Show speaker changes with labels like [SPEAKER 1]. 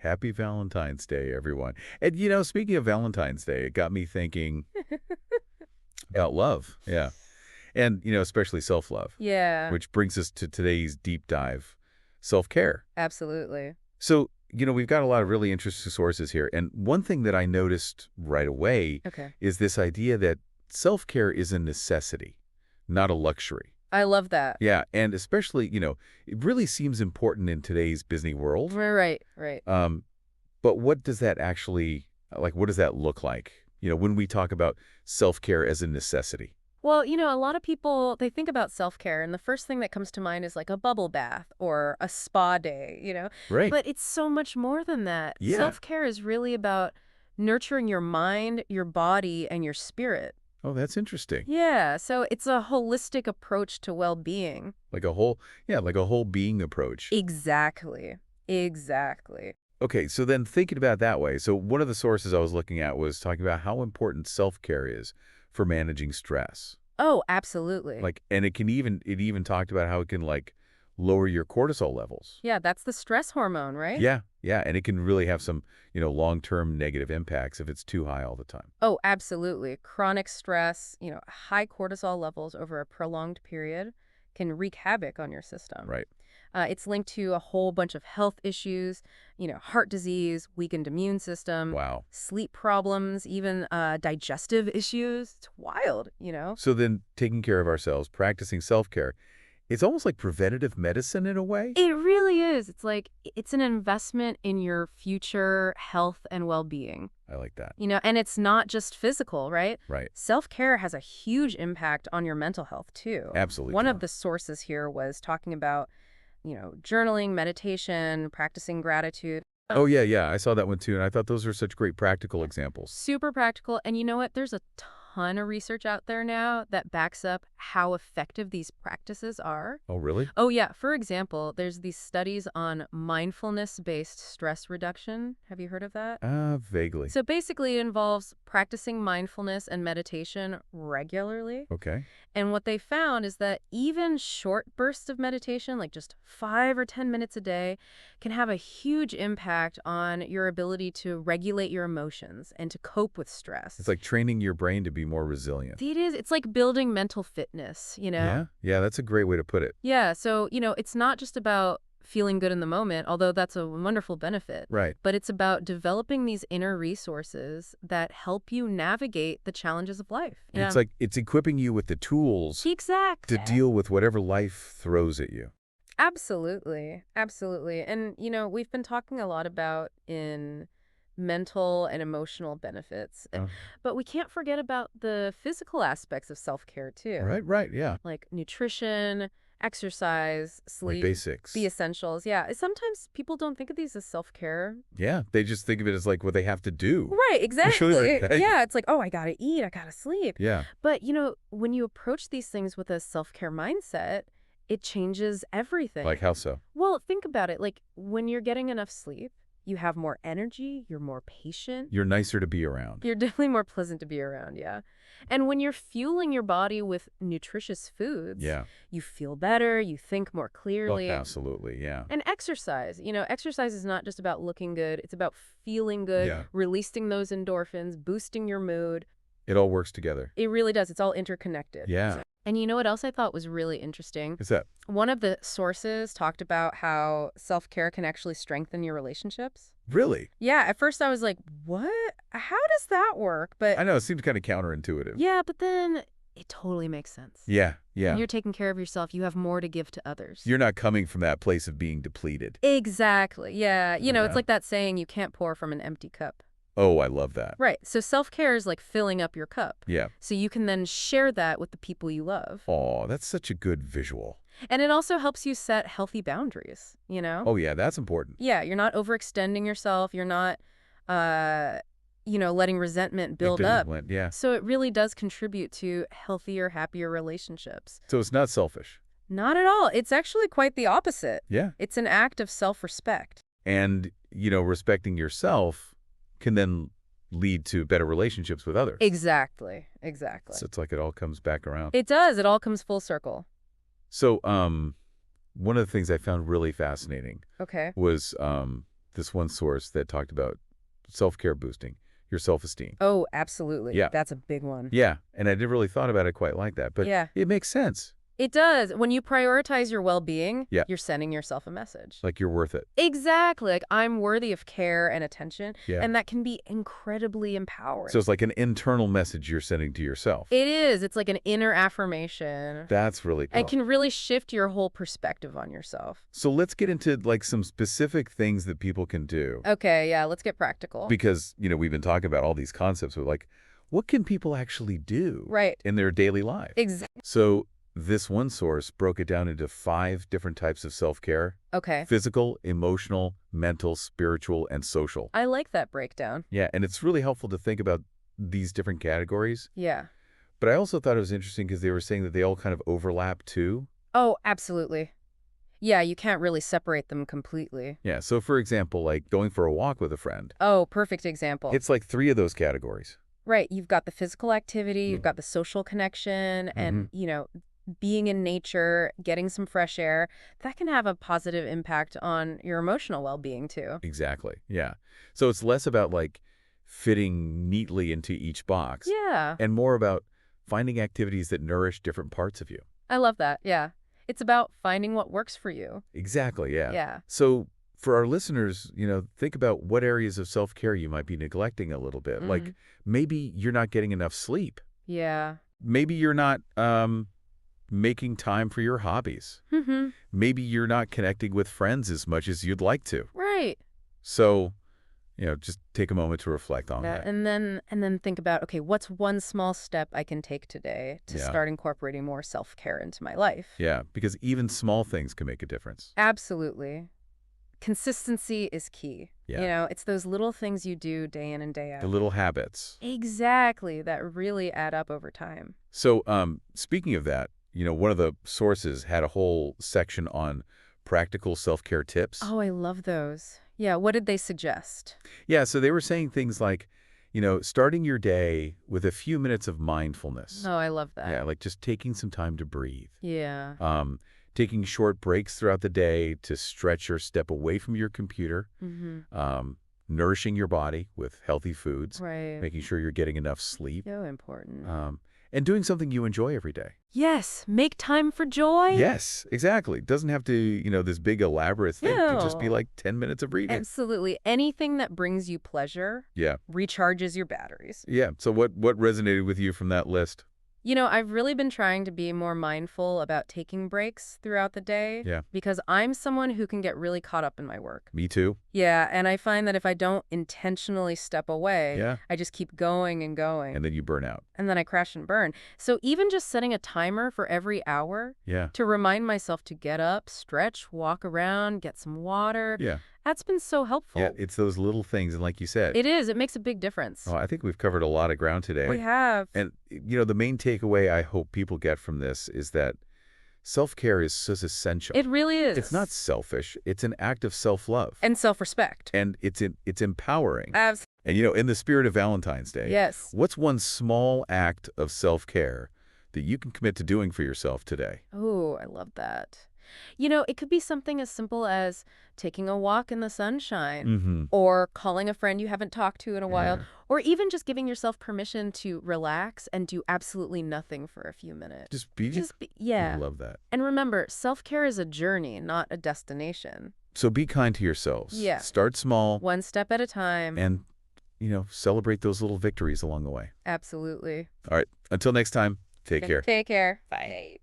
[SPEAKER 1] Happy Valentine's Day, everyone. And, speaking of Valentine's Day, it got me thinking about love. Yeah. And, especially self-love,
[SPEAKER 2] Yeah,
[SPEAKER 1] which brings us to today's deep dive, self-care.
[SPEAKER 2] absolutely.
[SPEAKER 1] So, we've got a lot of really interesting sources here. And one thing that I noticed right away
[SPEAKER 2] Okay.
[SPEAKER 1] is this idea that self-care is a necessity, not a luxury.
[SPEAKER 2] I love that.
[SPEAKER 1] Yeah. And especially, it really seems important in today's busy world.
[SPEAKER 2] Right, right.
[SPEAKER 1] Um, but what does that actually, what does that look like, when we talk about self-care as a necessity?
[SPEAKER 2] Well, a lot of people, they think about self-care, and the first thing that comes to mind is like a bubble bath or a spa day.
[SPEAKER 1] Right.
[SPEAKER 2] But it's so much more than that.
[SPEAKER 1] Yeah.
[SPEAKER 2] Self-care is really about nurturing your mind, your body, and your spirit.
[SPEAKER 1] Oh, that's interesting.
[SPEAKER 2] Yeah, so it's a holistic approach to well-being.
[SPEAKER 1] Like a whole being approach.
[SPEAKER 2] Exactly. Exactly.
[SPEAKER 1] Okay, so then thinking about it that way, so one of the sources I was looking at was talking about how important self-care is for managing stress.
[SPEAKER 2] Oh, absolutely.
[SPEAKER 1] And it even talked about how it can lower your cortisol levels.
[SPEAKER 2] Yeah, that's the stress hormone, right?
[SPEAKER 1] Yeah, yeah, and it can really have some, long-term negative impacts if it's too high all the time.
[SPEAKER 2] Oh, absolutely. Chronic stress, high cortisol levels over a prolonged period can wreak havoc on your system.
[SPEAKER 1] Right.
[SPEAKER 2] It's linked to a whole bunch of health issues, heart disease, weakened immune system,
[SPEAKER 1] Wow.
[SPEAKER 2] sleep problems, even digestive issues. It's wild.
[SPEAKER 1] So then taking care of ourselves, practicing self-care, it's almost like preventative medicine in a way?
[SPEAKER 2] It really is. It's like it's an investment in your future health and well-being.
[SPEAKER 1] I like that.
[SPEAKER 2] And it's not just physical, right?
[SPEAKER 1] Right.
[SPEAKER 2] Self-care has a huge impact on your mental health, too.
[SPEAKER 1] Absolutely.
[SPEAKER 2] One of the sources here was talking about, journaling, meditation, practicing gratitude.
[SPEAKER 1] Oh, yeah, yeah. I saw that one too, and I thought those are such great practical examples.
[SPEAKER 2] Super practical. And you know what? There's a ton of research out there now that backs up how effective these practices are.
[SPEAKER 1] Oh, really?
[SPEAKER 2] Oh, yeah. For example, there's these studies on mindfulness-based stress reduction. Have you heard of that?
[SPEAKER 1] Vaguely.
[SPEAKER 2] So basically, it involves practicing mindfulness and meditation regularly.
[SPEAKER 1] Okay.
[SPEAKER 2] And what they found is that even short bursts of meditation, like just 5 or 10 minutes a day, can have a huge impact on your ability to regulate your emotions and to cope with stress.
[SPEAKER 1] It's like training your brain to be more resilient.
[SPEAKER 2] It is. It's like building mental fitness.
[SPEAKER 1] Yeah? Yeah, that's a great way to put it.
[SPEAKER 2] Yeah. So, it's not just about feeling good in the moment, although that's a wonderful benefit.
[SPEAKER 1] Right.
[SPEAKER 2] But it's about developing these inner resources that help you navigate the challenges of life.
[SPEAKER 1] It's like it's equipping you with the tools
[SPEAKER 2] Exactly.
[SPEAKER 1] to deal with whatever life throws at you.
[SPEAKER 2] Absolutely. Absolutely. And, we've been talking a lot about in mental and emotional benefits,
[SPEAKER 1] Oh.
[SPEAKER 2] but we can't forget about the physical aspects of self-care too.
[SPEAKER 1] Right, yeah.
[SPEAKER 2] Like nutrition, exercise,
[SPEAKER 1] Like
[SPEAKER 2] sleep,
[SPEAKER 1] basics.
[SPEAKER 2] the essentials. Yeah. Sometimes people don't think of these as self-care.
[SPEAKER 1] Yeah, they just think of it as like what they have to do.
[SPEAKER 2] Right, exactly.
[SPEAKER 1] Right.
[SPEAKER 2] Yeah, it's like, oh, I gotta eat, I gotta sleep.
[SPEAKER 1] Yeah.
[SPEAKER 2] But, when you approach these things with a self-care mindset, it changes everything.
[SPEAKER 1] Like how so?
[SPEAKER 2] Well, think about it. Like, when you're getting enough sleep, you have more energy, you're more patient.
[SPEAKER 1] You're nicer to be around.
[SPEAKER 2] You're definitely more pleasant to be around, yeah. And when you're fueling your body with nutritious foods,
[SPEAKER 1] Yeah.
[SPEAKER 2] you feel better, you think more
[SPEAKER 1] Oh,
[SPEAKER 2] clearly.
[SPEAKER 1] absolutely, yeah.
[SPEAKER 2] And exercise. Exercise is not just about looking good, it's about feeling good,
[SPEAKER 1] Yeah.
[SPEAKER 2] releasing those endorphins, boosting your mood.
[SPEAKER 1] It all works together.
[SPEAKER 2] It really does. It's all interconnected.
[SPEAKER 1] Yeah.
[SPEAKER 2] And you know what else I thought was really interesting?
[SPEAKER 1] What's that?
[SPEAKER 2] One of the sources talked about how self-care can actually strengthen your relationships.
[SPEAKER 1] Really?
[SPEAKER 2] Yeah, at first I was like, what? How does that work? But
[SPEAKER 1] I know, it seems kind of counterintuitive.
[SPEAKER 2] yeah, but then it totally makes sense.
[SPEAKER 1] Yeah.
[SPEAKER 2] When you're taking care of yourself, you have more to give to others.
[SPEAKER 1] You're not coming from that place of being depleted.
[SPEAKER 2] Exactly. Yeah. It's
[SPEAKER 1] Yeah.
[SPEAKER 2] like that saying, you can't pour from an empty cup.
[SPEAKER 1] Oh, I love that.
[SPEAKER 2] Right. So self-care is like filling up your cup.
[SPEAKER 1] Yeah.
[SPEAKER 2] So you can then share that with the people you love.
[SPEAKER 1] Oh, that's such a good visual.
[SPEAKER 2] And it also helps you set healthy boundaries.
[SPEAKER 1] Oh, yeah, that's important.
[SPEAKER 2] Yeah, you're not overextending yourself. You're not, letting resentment build up.
[SPEAKER 1] Yeah.
[SPEAKER 2] So it really does contribute to healthier, happier relationships.
[SPEAKER 1] So it's not selfish.
[SPEAKER 2] Not at all. It's actually quite the opposite.
[SPEAKER 1] Yeah.
[SPEAKER 2] It's an act of self-respect.
[SPEAKER 1] And, respecting yourself can then lead to better relationships with others.
[SPEAKER 2] Exactly. Exactly.
[SPEAKER 1] So it's like it all comes back around.
[SPEAKER 2] It does. It all comes full circle.
[SPEAKER 1] So, one of the things I found really fascinating
[SPEAKER 2] Okay.
[SPEAKER 1] was this one source that talked about self-care boosting your self-esteem.
[SPEAKER 2] Oh, absolutely.
[SPEAKER 1] Yeah.
[SPEAKER 2] That's a big one.
[SPEAKER 1] Yeah, and I never really thought about it quite like that, but
[SPEAKER 2] Yeah.
[SPEAKER 1] it makes sense.
[SPEAKER 2] It does. When you prioritize your well-being,
[SPEAKER 1] Yeah.
[SPEAKER 2] you're sending yourself a message.
[SPEAKER 1] Like you're worth it.
[SPEAKER 2] Exactly. Like, I'm worthy of care and attention.
[SPEAKER 1] Yeah.
[SPEAKER 2] And that can be incredibly empowering.
[SPEAKER 1] So it's like an internal message you're sending to yourself.
[SPEAKER 2] It is. It's like an inner affirmation.
[SPEAKER 1] That's really cool.
[SPEAKER 2] And can really shift your whole perspective on yourself.
[SPEAKER 1] So let's get into like some specific things that people can do.
[SPEAKER 2] Okay, yeah, let's get practical.
[SPEAKER 1] Because, we've been talking about all these concepts, but like, what can people actually do
[SPEAKER 2] Right.
[SPEAKER 1] in their daily life?
[SPEAKER 2] Exactly.
[SPEAKER 1] So this one source broke it down into 5 different types of self-care.
[SPEAKER 2] Okay.
[SPEAKER 1] Physical, emotional, mental, spiritual, and social.
[SPEAKER 2] I like that breakdown.
[SPEAKER 1] Yeah, and it's really helpful to think about these different categories.
[SPEAKER 2] Yeah.
[SPEAKER 1] But I also thought it was interesting because they were saying that they all kind of overlap too.
[SPEAKER 2] Oh, absolutely. Yeah, you can't really separate them completely.
[SPEAKER 1] Yeah, so for example, like going for a walk with a friend.
[SPEAKER 2] Oh, perfect example.
[SPEAKER 1] It's like 3 of those categories.
[SPEAKER 2] Right. You've got the physical activity, you've got the social connection, and, being in nature, getting some fresh air. That can have a positive impact on your emotional well-being, too.
[SPEAKER 1] Exactly, yeah. So it's less about like fitting neatly into each box.
[SPEAKER 2] Yeah.
[SPEAKER 1] And more about finding activities that nourish different parts of you.
[SPEAKER 2] I love that. Yeah. It's about finding what works for you.
[SPEAKER 1] Exactly, yeah.
[SPEAKER 2] Yeah.
[SPEAKER 1] So for our listeners, think about what areas of self-care you might be neglecting a little bit. Like maybe you're not getting enough sleep.
[SPEAKER 2] Yeah.
[SPEAKER 1] Maybe you're not making time for your hobbies. Maybe you're not connecting with friends as much as you'd like to.
[SPEAKER 2] Right.
[SPEAKER 1] So, just take a moment to reflect on that.
[SPEAKER 2] And then think about, okay, what's one small step I can take today to start incorporating more self-care into my life?
[SPEAKER 1] Yeah, because even small things can make a difference.
[SPEAKER 2] Absolutely. Consistency is key.
[SPEAKER 1] Yeah.
[SPEAKER 2] It's those little things you do day in and day out.
[SPEAKER 1] The little habits.
[SPEAKER 2] Exactly. That really add up over time.
[SPEAKER 1] So, speaking of that, one of the sources had a whole section on practical self-care tips.
[SPEAKER 2] Oh, I love those. Yeah, what did they suggest?
[SPEAKER 1] Yeah, so they were saying things like, starting your day with a few minutes of mindfulness.
[SPEAKER 2] Oh, I love that.
[SPEAKER 1] Yeah, like just taking some time to breathe.
[SPEAKER 2] Yeah.
[SPEAKER 1] Taking short breaks throughout the day to stretch or step away from your computer. Nourishing your body with healthy foods.
[SPEAKER 2] Right.
[SPEAKER 1] Making sure you're getting enough sleep.
[SPEAKER 2] So important.
[SPEAKER 1] And doing something you enjoy every day.
[SPEAKER 2] Yes, make time for joy.
[SPEAKER 1] Yes, exactly. It doesn't have to, this big elaborate thing. It can just be
[SPEAKER 2] No.
[SPEAKER 1] like 10 minutes of reading.
[SPEAKER 2] Absolutely. Anything that brings you pleasure
[SPEAKER 1] Yeah.
[SPEAKER 2] recharges your batteries.
[SPEAKER 1] Yeah. So what resonated with you from that list?
[SPEAKER 2] I've really been trying to be more mindful about taking breaks throughout the day.
[SPEAKER 1] Yeah.
[SPEAKER 2] Because I'm someone who can get really caught up in my work.
[SPEAKER 1] Me too.
[SPEAKER 2] Yeah, and I find that if I don't intentionally step away,
[SPEAKER 1] Yeah.
[SPEAKER 2] I just keep going and going.
[SPEAKER 1] And then you burn out.
[SPEAKER 2] And then I crash and burn. So even just setting a timer for every hour
[SPEAKER 1] Yeah.
[SPEAKER 2] to remind myself to get up, stretch, walk around, get some water,
[SPEAKER 1] Yeah.
[SPEAKER 2] that's been so helpful.
[SPEAKER 1] Yeah. It's those little things. And like you said.
[SPEAKER 2] It is. It makes a big difference.
[SPEAKER 1] Oh, I think we've covered a lot of ground today.
[SPEAKER 2] We have.
[SPEAKER 1] And, the main takeaway I hope people get from this is that self-care is so essential.
[SPEAKER 2] It really is.
[SPEAKER 1] It's not selfish. It's an act of self-love.
[SPEAKER 2] And self-respect.
[SPEAKER 1] And it's empowering.
[SPEAKER 2] Absolutely.
[SPEAKER 1] And, in the spirit of Valentine's Day,
[SPEAKER 2] Yes.
[SPEAKER 1] what's one small act of self-care that you can commit to doing for yourself today?
[SPEAKER 2] Oh, I love that. It could be something as simple as taking a walk in the sunshine or calling a friend you haven't talked to in a while, or even just giving yourself permission to relax and do absolutely nothing for a few minutes.
[SPEAKER 1] Just be.
[SPEAKER 2] Yeah.
[SPEAKER 1] I love that.
[SPEAKER 2] And remember, self-care is a journey, not a destination.
[SPEAKER 1] So be kind to yourselves.
[SPEAKER 2] Yeah.
[SPEAKER 1] Start small.
[SPEAKER 2] One step at a time.
[SPEAKER 1] And, celebrate those little victories along the way.
[SPEAKER 2] Absolutely.
[SPEAKER 1] All right. Until next time, take care.
[SPEAKER 2] Take care. Bye.